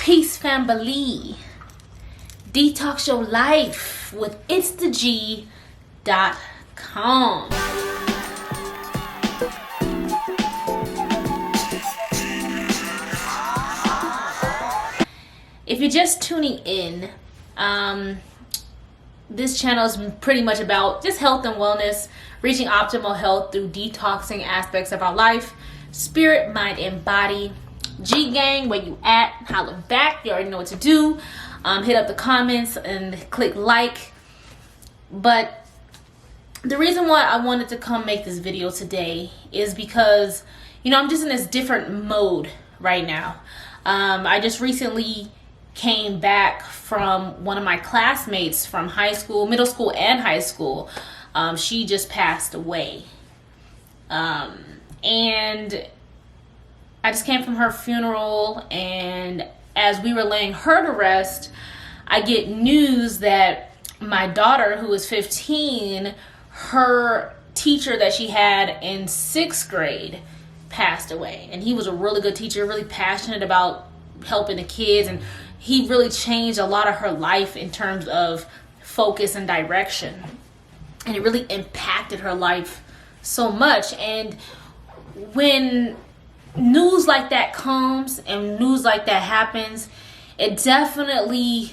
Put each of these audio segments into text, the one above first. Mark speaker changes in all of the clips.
Speaker 1: Peace, family. Detox your life with itstheg.com. If you're just tuning in, this channel is pretty much about just health and wellness, reaching optimal health through detoxing aspects of our life, spirit, mind, and body. G gang, where you at? Holla back. You already know what to do. Hit up the comments and click like. But the reason why I wanted to come make this video today is because, I'm just in this different mode right now. I just recently came back from one of my classmates from high school, middle school and high school. She just passed away. And I just came from her funeral, and as we were laying her to rest, I get news that my daughter, who is 15, her teacher that she had in 6th grade passed away. And he was a really good teacher, really passionate about helping the kids, and he really changed a lot of her life in terms of focus and direction. And it really impacted her life so much. And when news like that comes and news like that happens, it definitely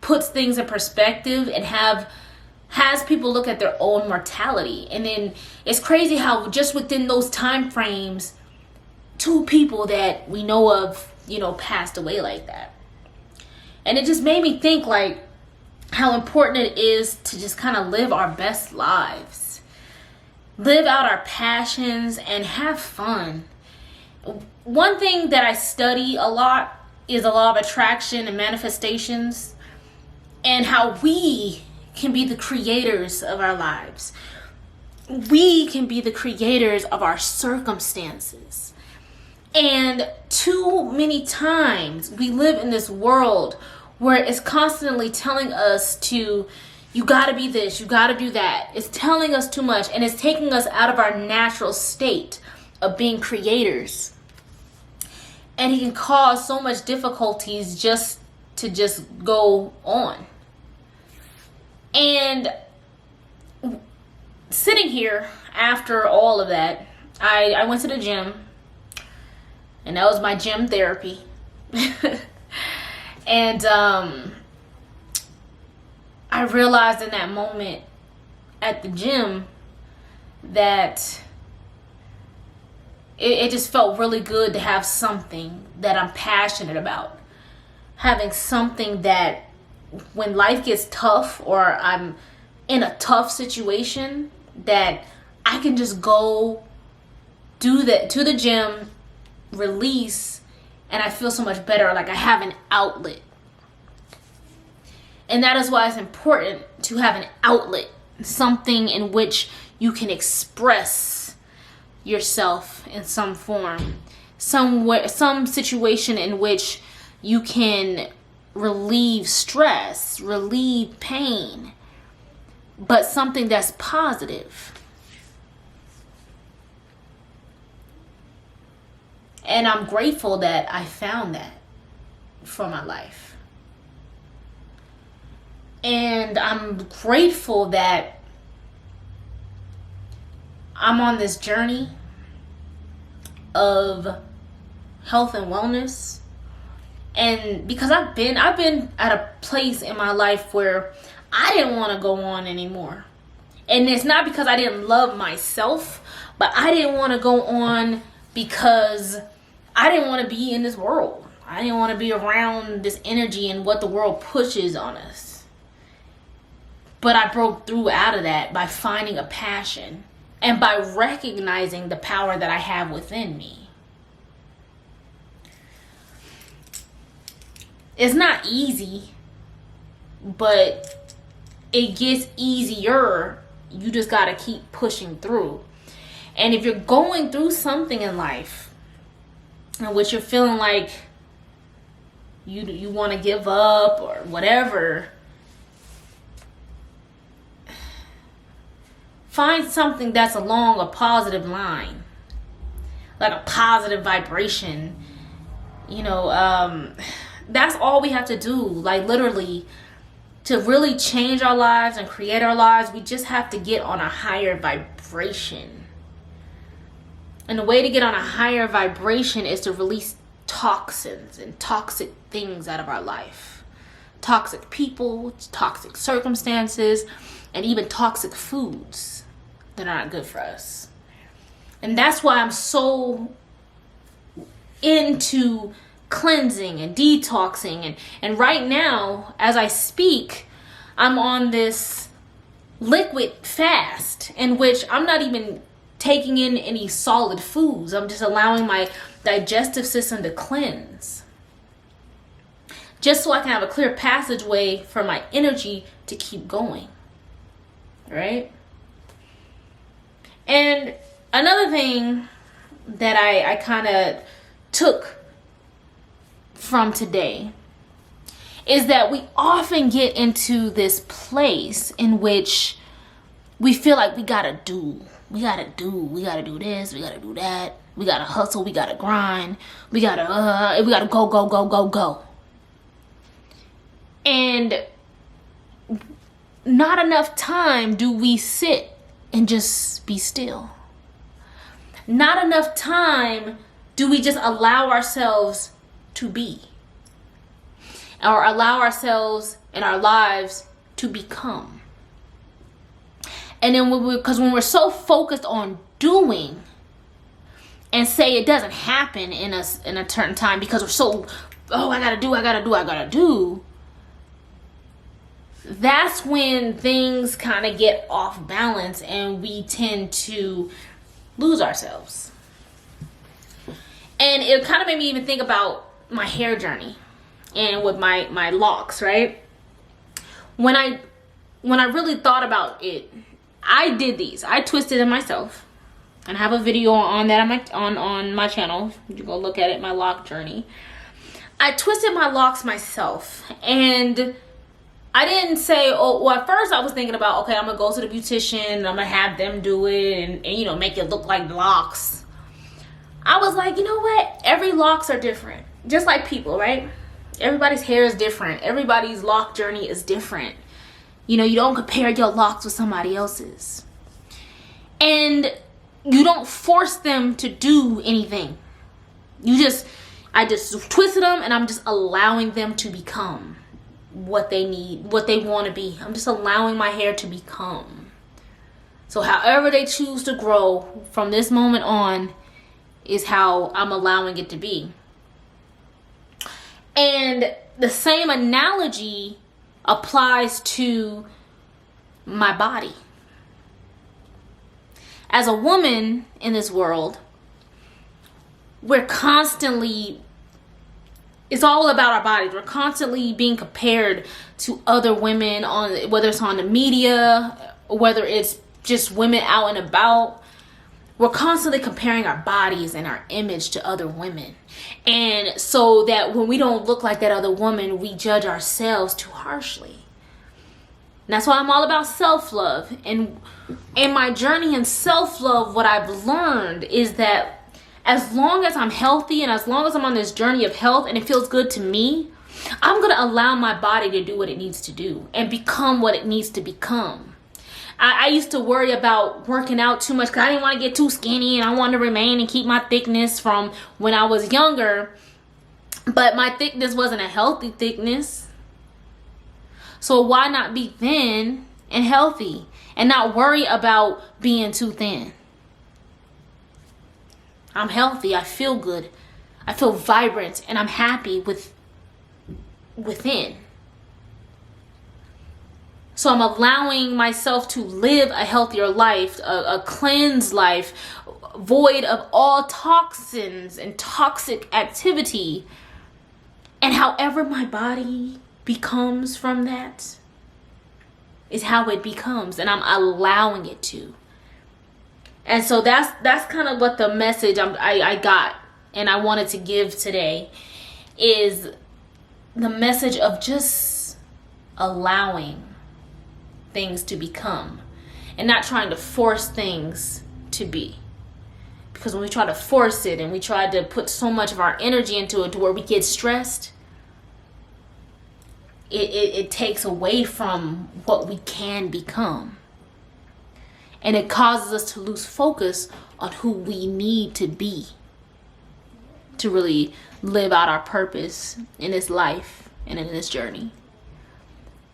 Speaker 1: puts things in perspective and has people look at their own mortality. And then it's crazy how just within those time frames, 2 people that we know of, passed away like that. And it just made me think like how important it is to just kind of live our best lives. Live out our passions and have fun. One thing that I study a lot is the law of attraction and manifestations, and how we can be the creators of our lives. We can be the creators of our circumstances. And too many times we live in this world where it's constantly telling us to, you gotta be this, you gotta do that. It's telling us too much, and it's taking us out of our natural state of being creators. And it can cause so much difficulties just to go on. And sitting here after all of that, I went to the gym, and that was my gym therapy. And I realized in that moment at the gym that it just felt really good to have something that I'm passionate about. Having something that when life gets tough or I'm in a tough situation, that I can just go do that to the gym, release, and I feel so much better. Like I have an outlet. And that is why it's important to have an outlet, something in which you can express yourself in some form, some situation in which you can relieve stress, relieve pain, but something that's positive. And I'm grateful that I found that for my life. And I'm grateful that I'm on this journey of health and wellness. And because I've been at a place in my life where I didn't want to go on anymore. And it's not because I didn't love myself, but I didn't want to go on because I didn't want to be in this world. I didn't want to be around this energy and what the world pushes on us. But I broke through out of that by finding a passion and by recognizing the power that I have within me. It's not easy, but it gets easier. You just got to keep pushing through. And if you're going through something in life in which you're feeling like you want to give up or whatever, find something that's along a positive line, like a positive vibration, That's all we have to do. Like, literally, to really change our lives and create our lives, we just have to get on a higher vibration. And the way to get on a higher vibration is to release toxins and toxic things out of our life. Toxic people, toxic circumstances, and even toxic foods that are not good for us. And that's why I'm so into cleansing and detoxing. And right now, as I speak, I'm on this liquid fast in which I'm not even taking in any solid foods. I'm just allowing my digestive system to cleanse, just so I can have a clear passageway for my energy to keep going. Right? And another thing that I kind of took from today is that we often get into this place in which we feel like we gotta do this, we gotta do that, we gotta hustle, we gotta grind, we gotta go. And not enough time do we sit and just be still. Not enough time do we just allow ourselves to be, or allow ourselves and our lives to become. And then because when we're so focused on doing, and say it doesn't happen in a certain time because we're so, I gotta do, that's when things kind of get off balance and we tend to lose ourselves. And it kind of made me even think about my hair journey and with my locks, right? When I really thought about it, I did these. I twisted them myself. And I have a video on that on my channel. You can go look at it, my lock journey. I twisted my locks myself. And I didn't say, at first I was thinking about, okay, I'm going to go to the beautician and I'm going to have them do it and make it look like locks. I was like, you know what? Every locks are different. Just like people, right? Everybody's hair is different. Everybody's lock journey is different. You don't compare your locks with somebody else's. And you don't force them to do anything. I just twisted them and I'm just allowing them to become what they need, what they want to be. I'm just allowing my hair to become. So however they choose to grow from this moment on is how I'm allowing it to be. And the same analogy applies to my body. As a woman in this world, we're constantly, it's all about our bodies. We're constantly being compared to other women, on whether it's on the media, whether it's just women out and about. We're constantly comparing our bodies and our image to other women. And so that when we don't look like that other woman, we judge ourselves too harshly. And that's why I'm all about self-love. And in my journey in self-love, what I've learned is that as long as I'm healthy and as long as I'm on this journey of health and it feels good to me, I'm going to allow my body to do what it needs to do and become what it needs to become. I used to worry about working out too much because I didn't want to get too skinny and I wanted to remain and keep my thickness from when I was younger. But my thickness wasn't a healthy thickness. So why not be thin and healthy and not worry about being too thin? I'm healthy. I feel good. I feel vibrant and I'm happy within. So I'm allowing myself to live a healthier life, a cleansed life, void of all toxins and toxic activity. And however my body becomes from that is how it becomes. And I'm allowing it to. And so that's kind of what the message I got and I wanted to give today is the message of just allowing things to become and not trying to force things to be. Because when we try to force it and we try to put so much of our energy into it to where we get stressed, it takes away from what we can become. And it causes us to lose focus on who we need to be to really live out our purpose in this life and in this journey.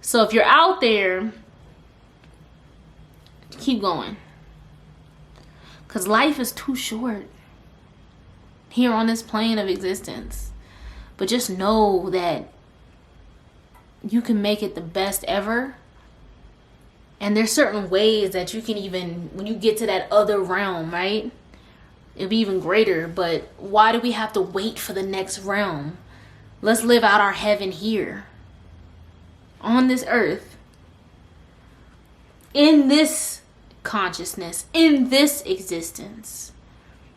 Speaker 1: So if you're out there, keep going. Because life is too short here on this plane of existence. But just know that you can make it the best ever. And there's certain ways that you can even, when you get to that other realm, right? It'll be even greater. But why do we have to wait for the next realm? Let's live out our heaven here on this earth, in this consciousness, in this existence.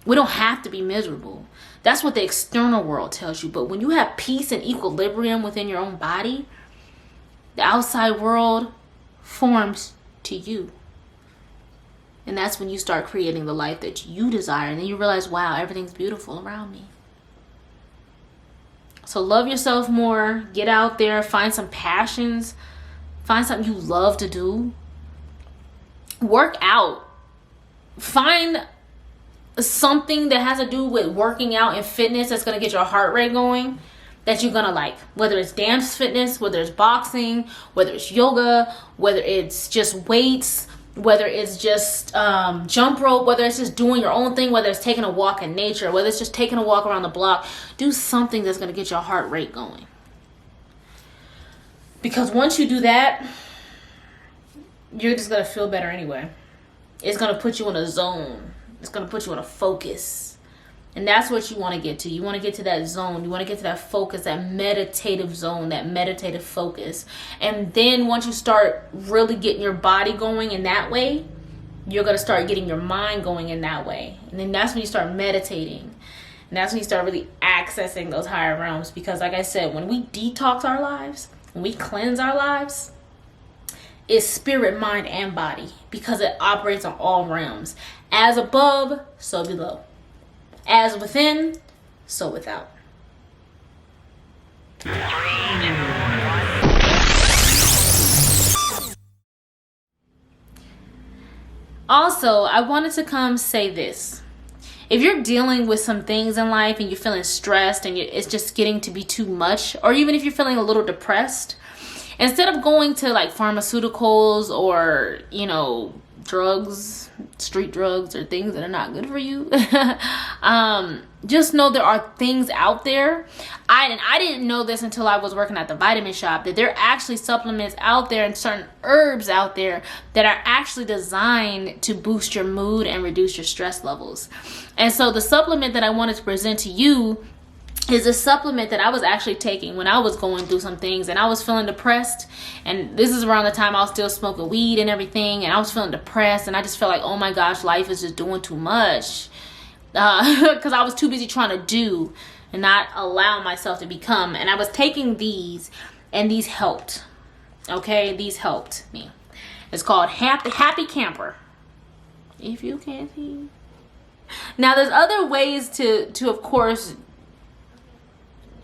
Speaker 1: We don't have to be miserable. That's what the external world tells you. But when you have peace and equilibrium within your own body, the outside world forms to you. And that's when you start creating the life that you desire. And then you realize, wow, everything's beautiful around me. So love yourself more. Get out there. Find some passions. Find something you love to do. Work out. Find something that has to do with working out and fitness that's going to get your heart rate going, that you're going to like. Whether it's dance fitness, whether it's boxing, whether it's yoga, whether it's just weights, whether it's just jump rope, whether it's just doing your own thing, whether it's taking a walk in nature, whether it's just taking a walk around the block. Do something that's going to get your heart rate going. Because once you do that, you're just going to feel better anyway. It's going to put you in a zone. It's going to put you in a focus. And that's what you want to get to. You want to get to that zone. You want to get to that focus, that meditative zone, that meditative focus. And then once you start really getting your body going in that way, you're going to start getting your mind going in that way. And then that's when you start meditating. And that's when you start really accessing those higher realms. Because like I said, when we detox our lives, when we cleanse our lives, it's spirit, mind, and body. Because it operates on all realms. As above, so below. As within, so without. Also, I wanted to come say this. If you're dealing with some things in life and you're feeling stressed and it's just getting to be too much, or even if you're feeling a little depressed, instead of going to like pharmaceuticals or, drugs, street drugs, or things that are not good for you, just know there are things out there. I didn't know this until I was working at the vitamin shop, that there are actually supplements out there and certain herbs out there that are actually designed to boost your mood and reduce your stress levels. And so the supplement that I wanted to present to you is a supplement that I was actually taking when I was going through some things and I was feeling depressed. And this is around the time I was still smoking weed and everything, and I was feeling depressed, and I just felt like, oh my gosh, life is just doing too much, because I was too busy trying to do and not allow myself to become. And I was taking these, and these helped. Okay, these helped me. It's called Happy Camper. If you can't see. Now there's other ways to of course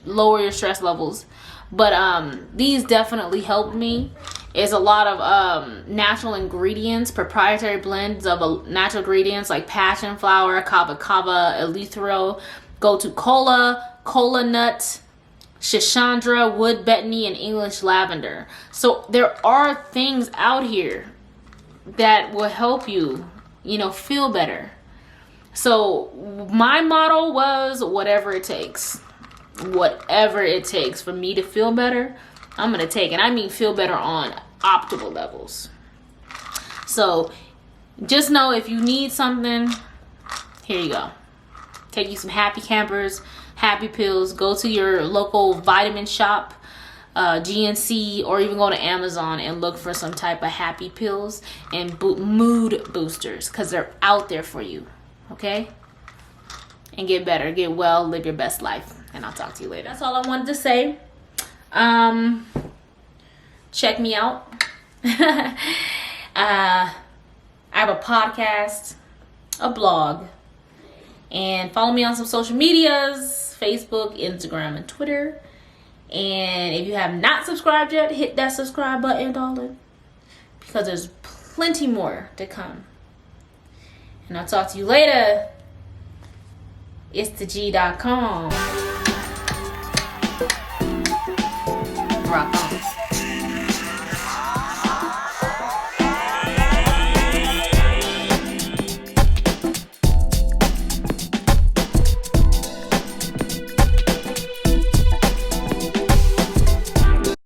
Speaker 1: lower your stress levels, but these definitely helped me. It's a lot of natural ingredients, proprietary blends of natural ingredients like passion flower, kava kava, eleuthero, gotu kola nut, shishandra, wood betony, and English lavender. So there are things out here that will help you, feel better. So my motto was whatever it takes. Whatever it takes for me to feel better, I'm going to take it. I mean feel better on optimal levels. So just know if you need something, here you go. Take you some Happy Campers, Happy Pills. Go to your local vitamin shop, GNC, or even go to Amazon and look for some type of Happy Pills and mood boosters, because they're out there for you. Okay? And get better, get well, live your best life. And I'll talk to you later. That's all I wanted to say. Check me out. I have a podcast, a blog, And follow me on some social medias, Facebook, Instagram, and Twitter. And if you have not subscribed yet, hit that subscribe button, darling, because there's plenty more to come. And I'll talk to you later. It's theg.com. Rock on.